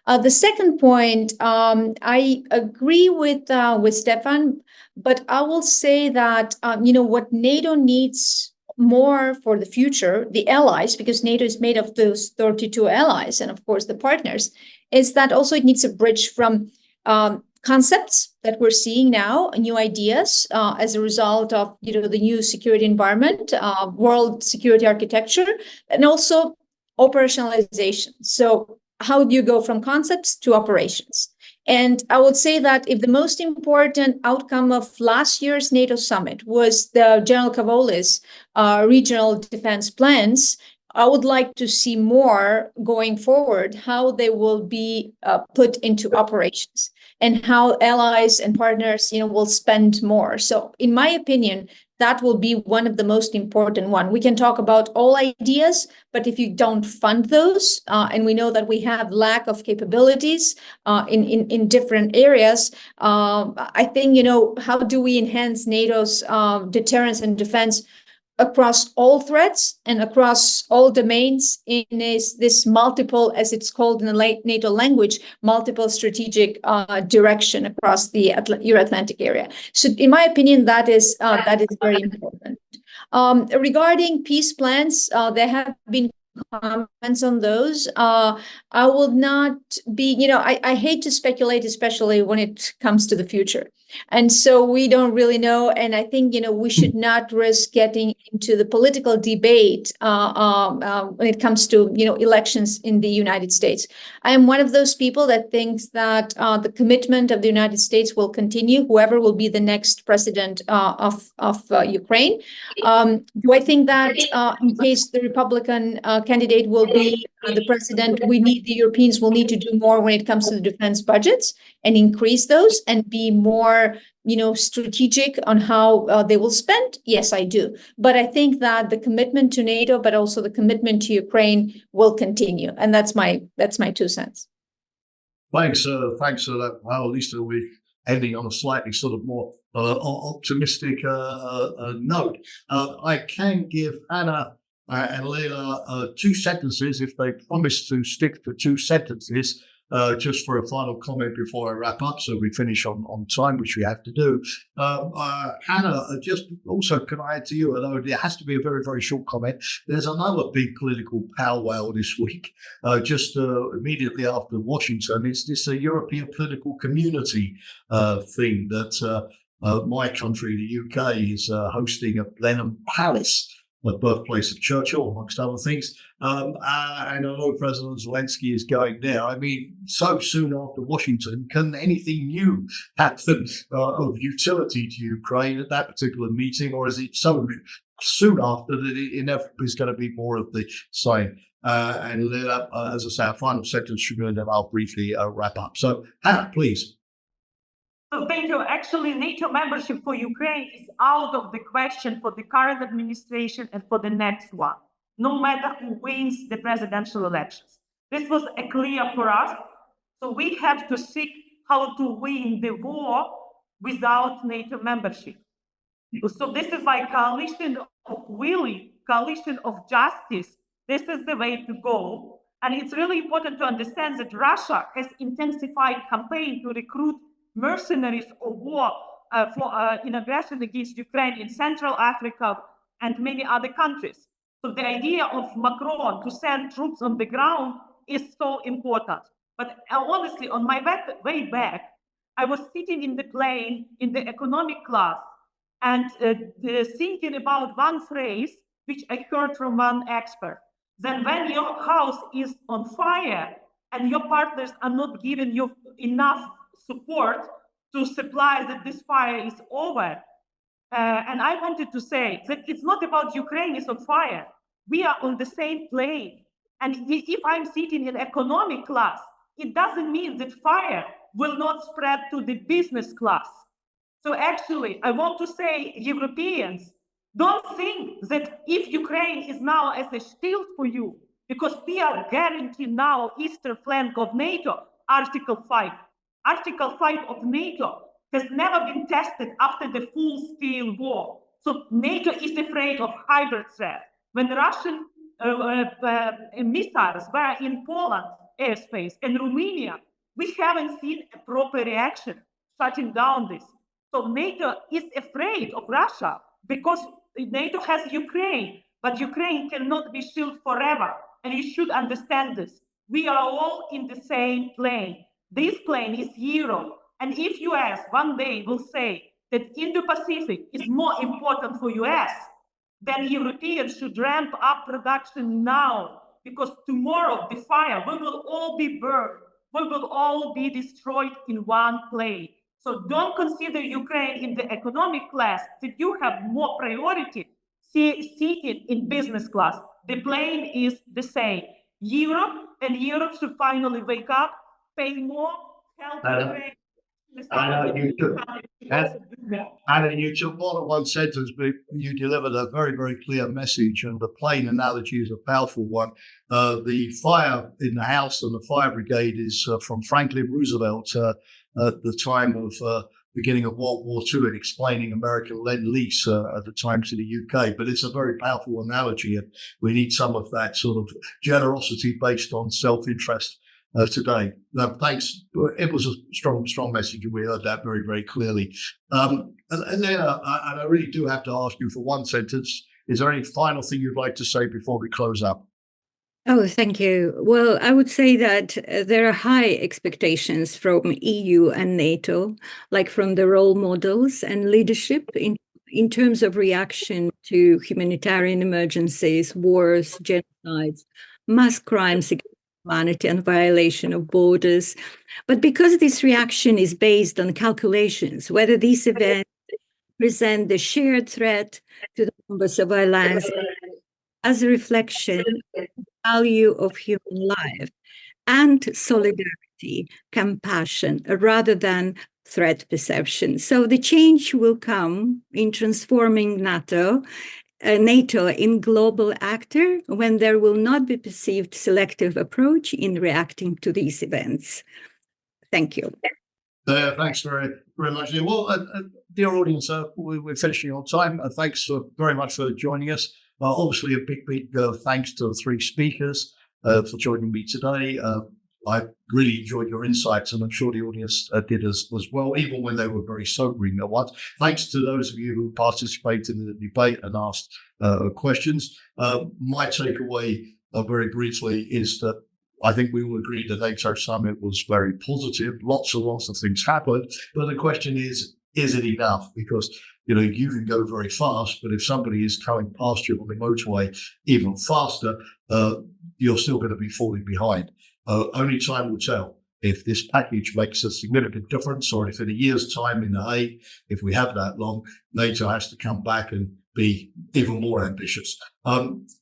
The second point, I agree with Stefan, but I will say that what NATO needs more for the future, the allies, because NATO is made of those 32 allies and of course the partners, is that also it needs a bridge from concepts that we're seeing now, new ideas as a result of the new security environment, world security architecture, and also operationalization. So how do you go from concepts to operations? And I would say that if the most important outcome of last year's NATO summit was the General Cavoli's regional defense plans, I would like to see more going forward, how they will be put into operations and how allies and partners, will spend more. So in my opinion, that will be one of the most important one. We can talk about all ideas, but if you don't fund those, and we know that we have lack of capabilities in different areas, I think, how do we enhance NATO's deterrence and defense across all threats and across all domains in this multiple, as it's called in the NATO language, multiple strategic direction across the Euro-Atlantic area. So in my opinion, that is very important. Regarding peace plans, there have been comments on those. I will not be, I hate to speculate, especially when it comes to the future. And so we don't really know. And I think, we should not risk getting into the political debate when it comes to, elections in the United States. I am one of those people that thinks that the commitment of the United States will continue, whoever will be the next president of Ukraine. Do I think that in case the Republican candidate will be the president, the Europeans will need to do more when it comes to the defense budgets and increase those and be more, strategic on how they will spend? Yes, I do. But I think that the commitment to NATO, but also the commitment to Ukraine will continue. And that's my 2 cents. Thanks for that. Well, at least we're ending on a slightly sort of more optimistic note. I can give Anna and Leila 2 sentences if they promise to stick to 2 sentences. just for a final comment before I wrap up, so we finish on time, which we have to do. Hannah, just also can I add to you, although it has to be a very, very short comment, there's another big political powwow this week, just immediately after Washington. It's this European political community thing that my country, the UK, is hosting at Blenheim Palace, the birthplace of Churchill, amongst other things. And I know President Zelensky is going there. I mean, so soon after Washington, can anything new happen of utility to Ukraine at that particular meeting, or is it so soon after that it inevitably is going to be more of the same? And then, as I say, a final sentence from you, and then I'll briefly wrap up. So, Hannah, please. So thank you. Actually, NATO membership for Ukraine is out of the question for the current administration and for the next one, no matter who wins the presidential elections. This was clear for us. So we have to seek how to win the war without NATO membership. So this is like coalition of willing, coalition of justice. This is the way to go. And it's really important to understand that Russia has intensified campaign to recruit mercenaries of war in aggression against Ukraine in Central Africa and many other countries. So the idea of Macron to send troops on the ground is so important. But honestly, on my way back, I was sitting in the plane in the economic class and thinking about one phrase which I heard from one expert. Then when your house is on fire and your partners are not giving you enough support to supply that this fire is over. And I wanted to say that it's not about Ukraine is on fire. We are on the same plane. And if I'm sitting in economic class, it doesn't mean that fire will not spread to the business class. So actually, I want to say, Europeans, don't think that if Ukraine is now as a shield for you, because we are guaranteeing now eastern flank of NATO, Article 5. Article 5 of NATO has never been tested after the full-scale war. So NATO is afraid of hybrid threat. When Russian missiles were in Poland airspace and Romania, we haven't seen a proper reaction shutting down this. So NATO is afraid of Russia because NATO has Ukraine, but Ukraine cannot be shielded forever. And you should understand this. We are all in the same plane. This plane is Europe. And if US one day will say that Indo-Pacific is more important for US, then Europeans should ramp up production now, because tomorrow the fire, we will all be burned. We will all be destroyed in one plane. So don't consider Ukraine in the economic class, that you have more priority seated in business class. The plane is the same. Europe should finally wake up, pay more, help Ukraine. Anna, you took more than one sentence, but you delivered a very, very clear message, and the plane analogy is a powerful one. The fire in the house and the fire brigade is from Franklin Roosevelt at the time of beginning of World War II and explaining American Lend-Lease at the time to the UK. But it's a very powerful analogy, and we need some of that sort of generosity based on self-interest today. Thanks. It was a strong message, and we heard that very, very clearly. And then I really do have to ask you for one sentence. Is there any final thing you'd like to say before we close up? Oh, thank you. Well, I would say that there are high expectations from EU and NATO, like from the role models and leadership in terms of reaction to humanitarian emergencies, wars, genocides, mass crimes against humanity and violation of borders. But because this reaction is based on calculations, whether these events present the shared threat to the members of our alliance as a reflection of the value of human life and solidarity, compassion, rather than threat perception. So the change will come in transforming NATO in global actor when there will not be perceived selective approach in reacting to these events. Thank you. Thanks very, very much. Well, dear audience, we're finishing on time. Thanks very much for joining us. Obviously, a big thanks to the three speakers for joining me today. I really enjoyed your insights, and I'm sure the audience did as well, even when they were very sobering at once. Thanks to those of you who participated in the debate and asked questions. My takeaway, very briefly, is that I think we will agree the NATO summit was very positive. Lots and lots of things happened, but the question is it enough? Because you can go very fast, but if somebody is coming past you on the motorway even faster, you're still going to be falling behind. Only time will tell if this package makes a significant difference, or if in a year's time in The Hague, if we have that long, NATO has to come back and be even more ambitious.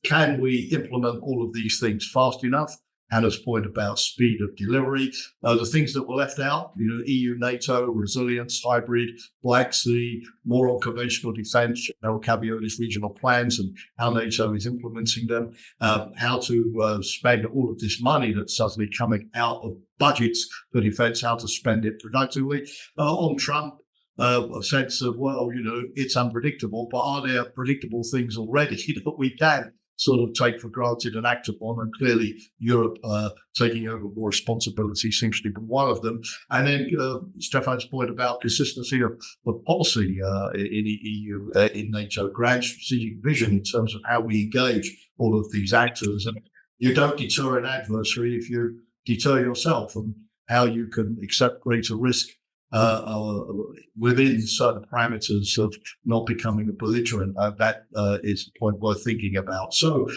Can we implement all of these things fast enough? Hannah's point about speed of delivery, the things that were left out, EU, NATO, resilience, hybrid, Black Sea, more on conventional defense, Caviolis regional plans and how NATO is implementing them, how to spend all of this money that's suddenly coming out of budgets for defense, how to spend it productively. On Trump, a sense of, it's unpredictable, but are there predictable things already that we can sort of take for granted and act upon? And clearly Europe taking over more responsibility seems to be one of them. And then Stefan's point about consistency of policy in the EU, in NATO, grand strategic vision in terms of how we engage all of these actors. And you don't deter an adversary if you deter yourself, and how you can accept greater risk within certain parameters of not becoming a belligerent. That is a point worth thinking about. So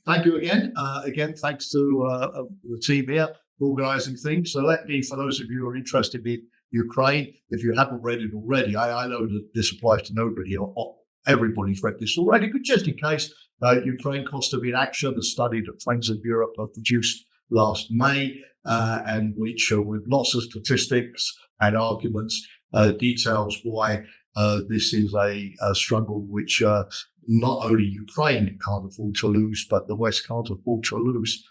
thank you again. Again, thanks to the team here for organising things. So let me, for those of you who are interested in Ukraine, if you haven't read it already, I know that this applies to nobody, or everybody's read this already, but just in case, Ukraine Cost of Inaction, the study that Friends of Europe have produced last May, and which with lots of statistics and arguments details why this is a struggle which not only Ukraine can't afford to lose, but the West can't afford to lose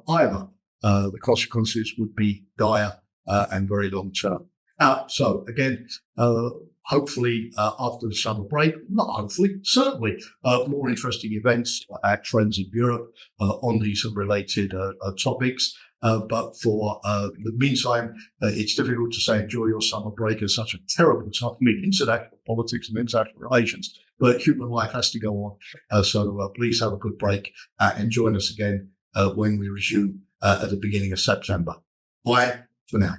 either. The consequences would be dire and very long term. So again, hopefully after the summer break, not hopefully, certainly more interesting events at Friends of Europe on these related topics. But for the meantime, it's difficult to say enjoy your summer break at such a terrible time in international politics and international relations. But human life has to go on. So please have a good break and join us again when we resume at the beginning of September. Bye for now.